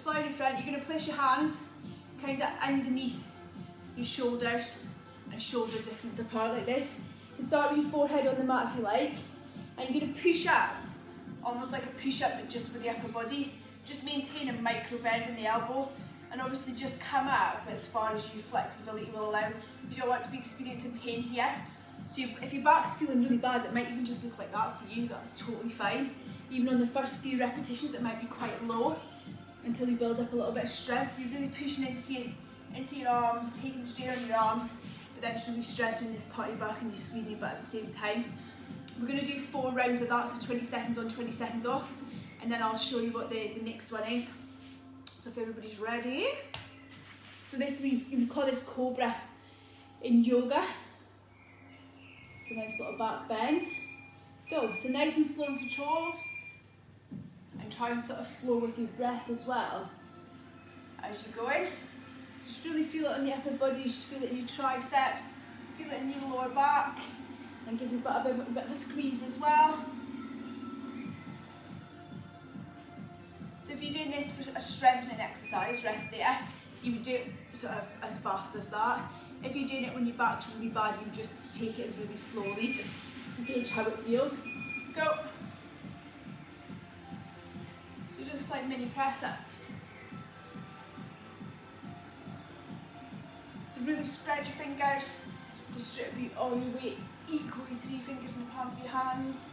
slide in front. You're going to place your hands kind of underneath your shoulders and shoulder distance apart like this. You can start with your forehead on the mat if you like, and you're going to push up, almost like a push up but just with the upper body. Just maintain a micro bend in the elbow, and obviously just come up as far as your flexibility will allow. You don't want to be experiencing pain here. So if your back's feeling really bad, it might even just look like that for you. That's totally fine. Even on the first few repetitions, it might be quite low until you build up a little bit of strength. So you're really pushing into your arms, taking the strain on your arms, but then just really strengthening this part of your back and you're squeezing your butt at the same time. We're going to do 4 rounds of that, so 20 seconds on, 20 seconds off, and then I'll show you what the next one is. So if everybody's ready. So this, we call this cobra in yoga. It's a nice little back bend. Go, so nice and slow and controlled. And try and sort of flow with your breath as well as you're going. So just really feel it on the upper body, just feel it in your triceps, feel it in your lower back, and give your butt a bit of a squeeze as well. So if you're doing this for a strengthening exercise, rest there, you would do it sort of as fast as that. If you're doing it when your back's really bad, you just take it really slowly, just gauge how it feels. Go. So just like mini press-ups. So really spread your fingers, distribute all your weight equally, 3 fingers in the palms of your hands.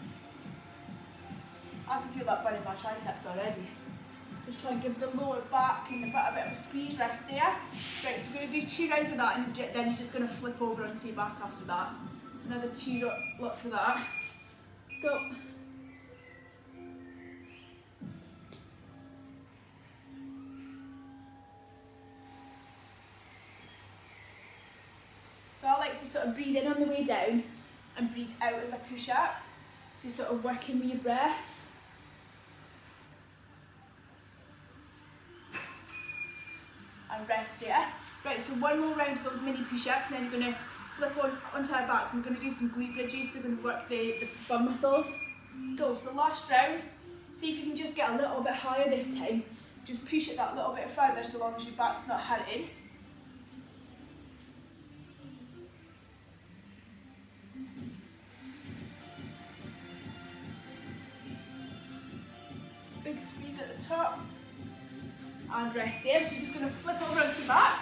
I can feel that burn in my triceps already. Just try and give the lower back and the butt a bit of a squeeze, rest there. Right, so we're going to do 2 rounds of that, and then you're just going to flip over onto your back after that. So another 2 lots of that. Go. So I like to sort of breathe in on the way down and breathe out as I push up. So you're sort of working with your breath. And rest there. Right, so 1 more round of those mini push-ups, and then you're going to flip onto our backs. I'm going to do some glute bridges, so we're going to work the bum muscles. Go, so last round, see if you can just get a little bit higher this time. Just push it that little bit further so long as your back's not hurting. Big squeeze at the top. And rest there, so you're just going to flip over onto your back.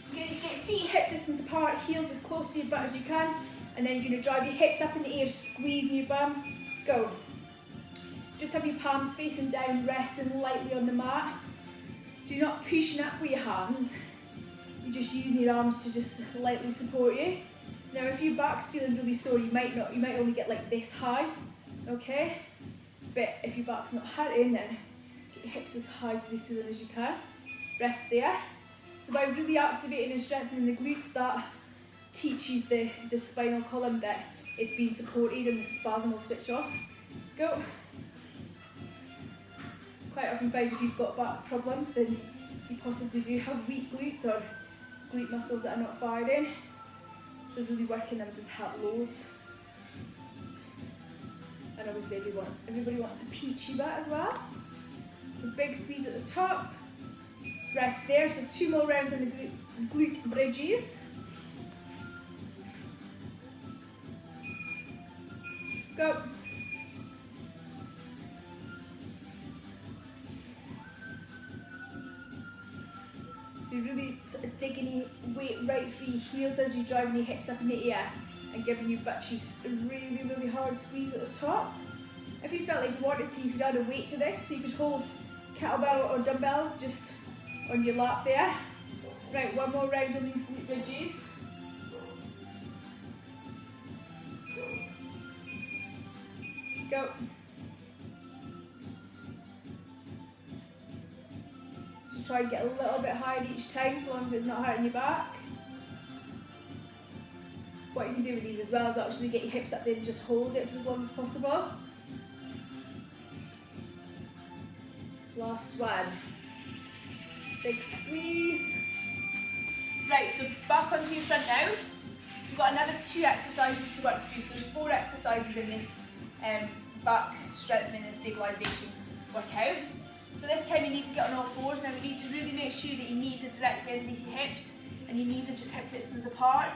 So you're going to get feet hip distance apart, heels as close to your butt as you can, and then you're going to drive your hips up in the air, squeezing your bum. Go. Just have your palms facing down, resting lightly on the mat. So you're not pushing up with your hands, you're just using your arms to just lightly support you. Now if your back's feeling really sore, you might only get like this high, okay? But if your back's not hurting, then hips as high to the ceiling as you can. Rest there. So by really activating and strengthening the glutes, that teaches the spinal column that it's being supported and the spasm will switch off. Go. Quite often find if you've got back problems, then you possibly do have weak glutes or glute muscles that are not firing. So really working them does help loads. And obviously everybody wants a peachy butt as well. So big squeeze at the top, rest there, so 2 more rounds on the glute bridges. Go. So you're really sort of digging your weight right through your heels as you're driving your hips up in the air and giving your butt cheeks a really, really hard squeeze at the top. If you felt like you wanted to, you could add a weight to this, so you could hold kettlebell or dumbbells just on your lap there. Right, 1 more round on these glute bridges. Go. So try and get a little bit higher each time, so long as it's not hurting your back. What you can do with these as well is actually get your hips up there and just hold it for as long as possible. Last one. Big squeeze. Right, so back onto your front now. We've got another 2 exercises to work through. So there's 4 exercises in this back strengthening and stabilisation workout. So this time you need to get on all fours. Now we need to really make sure that your knees are directly underneath your hips and your knees are just hip distance apart.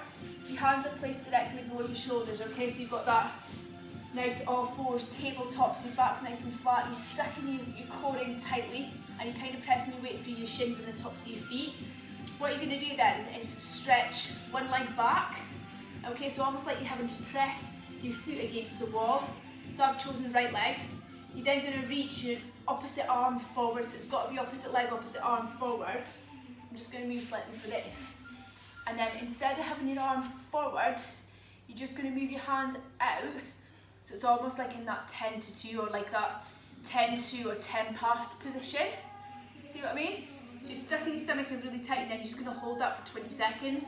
Your hands are placed directly below your shoulders, okay? So you've got that nice all fours, tabletop, so your back's nice and flat. You're sucking your core in tightly and you're kind of pressing your weight through your shins and the tops of your feet. What you're going to do then is stretch one leg back, okay? So almost like you're having to press your foot against the wall. So I've chosen the right leg. You're then going to reach your opposite arm forward, so it's got to be opposite leg, opposite arm forward. I'm just going to move slightly for this. And then instead of having your arm forward, you're just going to move your hand out. So it's almost like in that 10 to 2 or like that 10 to or 10 past position. See what I mean? So you're stuck in your stomach and really tight, and then you're just going to hold that for 20 seconds.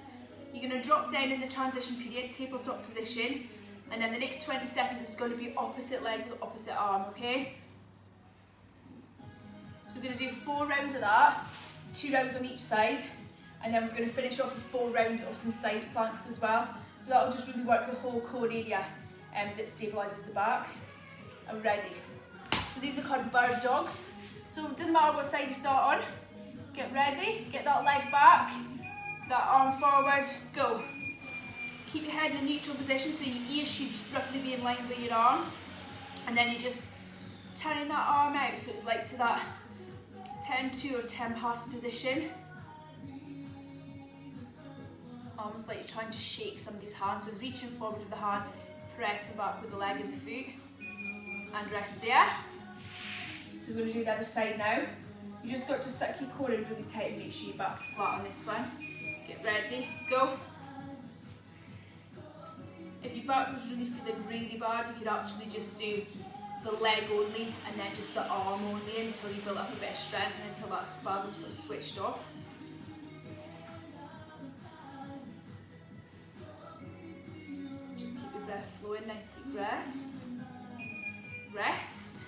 You're going to drop down in the transition period, tabletop position, and then the next 20 seconds is going to be opposite leg with opposite arm, okay? So we're going to do 4 rounds of that, 2 rounds on each side, and then we're going to finish off with 4 rounds of some side planks as well. So that will just really work the whole core area that stabilises the back. And we're ready. So these are called bird dogs. So it doesn't matter what side you start on. Get ready, get that leg back, that arm forward, go. Keep your head in a neutral position so your ear should roughly be in line with your arm. And then you're just turning that arm out so it's like to that 10-2 or 10 pass position. Almost like you're trying to shake somebody's hand. So reaching forward with the hand, pressing back with the leg and the foot. And rest there. So we're going to do the other side now. You just got to suck your core in really tight and make sure your back's flat on this one. Get ready, go. If your back was really feeling really bad, you could actually just do the leg only and then just the arm only until you build up a bit of strength and until that spasm sort of switched off. Just keep your breath flowing, nice deep breaths. Rest.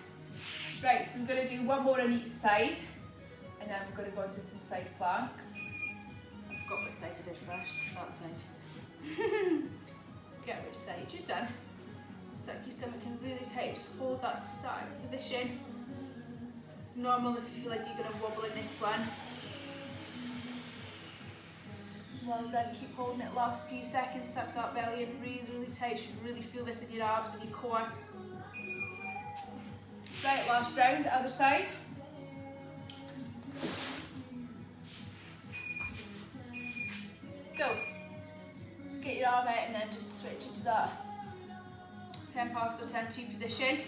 Right, so I'm going to do 1 more on each side and then we're going to go into some side planks. I forgot which side I did first, that side. Get which side you're done. So suck your stomach in really tight, just hold that static position. It's normal if you feel like you're going to wobble in this one. Well done, keep holding it last few seconds, suck that belly in really, really tight. You should really feel this in your abs and your core. Right, last round, other side. Go. So get your arm out and then just switch it to that 10 past or 10-2 position.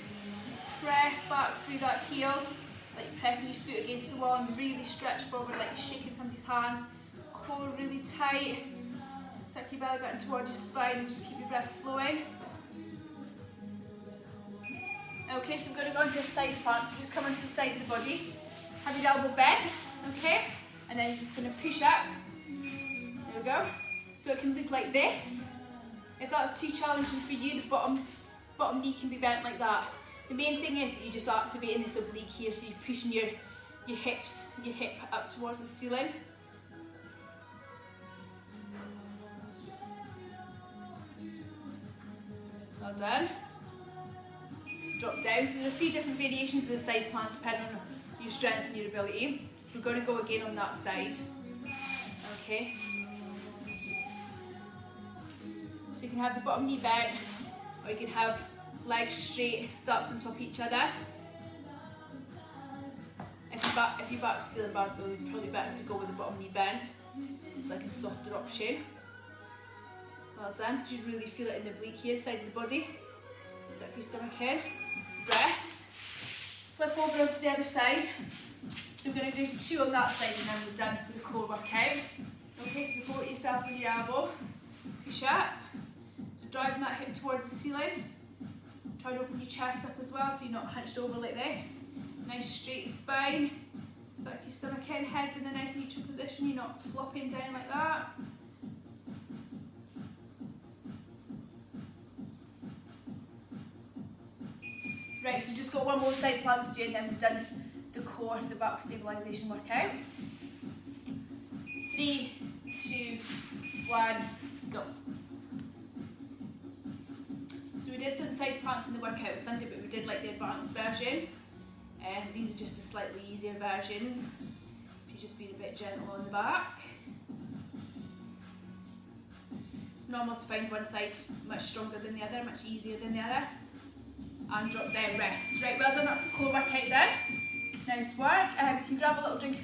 Press back through that heel, like you're pressing your foot against the wall and really stretch forward like you're shaking somebody's hand. Core really tight. Suck your belly button towards your spine and just keep your breath flowing. Okay, so we're going to go into a side plank, so just come onto the side of the body. Have your elbow bent, okay? And then you're just going to push up. There we go. So it can look like this. If that's too challenging for you, the bottom knee can be bent like that. The main thing is that you're just activating this oblique here, so you're pushing your hip up towards the ceiling. Well done. Drop down. So there's a few different variations of the side plank depending on your strength and your ability. We're going to go again on that side. Okay. So you can have the bottom knee bent, or you can have legs straight, stacked on top of each other. If your back's feeling bad, though, it's probably better to go with the bottom knee bent. It's like a softer option. Well done. You really feel it in the oblique here, side of the body. Suck your stomach in. Rest. Flip over onto the other side. So we're going to do 2 on that side and then we're done with the core workout. Okay, support yourself with your elbow. Push up. So driving that hip towards the ceiling. Try to open your chest up as well so you're not hunched over like this. Nice straight spine. Suck your stomach in, head's in a nice neutral position. You're not flopping down like that. Right, so just got 1 more side plank to do and then we've done the core, the back stabilisation workout. 3, 2, 1, go. So we did some side planks in the workout on Sunday, but we did like the advanced version. These are just the slightly easier versions. If you're just being a bit gentle on the back. It's normal to find one side much stronger than the other, much easier than the other. And drop down, rest. Right, well done, that's the core workout done. Nice work. You can grab a little drink